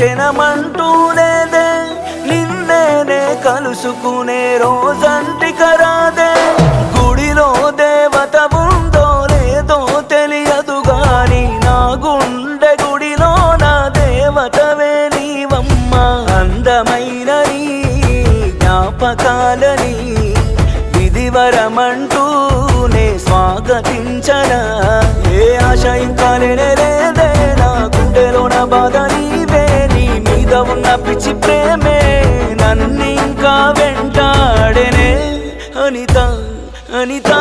క్షణమంటూ లేదే నిన్నేనే కలుసుకునే రోజంటిక రాదే గుడిలో దేవత ఉందో లేదో తెలియదు గాని నా గుండె గుడిలో నా దేవతవే నీవమ్మ అందమైన నీ జ్ఞాపకాలని విధివరమంటూ నే స్వాగతించనా ఏ ఆశ ఇంకా లేదే నా గుండెలో నా బాధ నీవే నీ మీద ఉన్న పిచ్చి ప్రేమే నన్నింకా వెంటాడెనే అనిత అనిత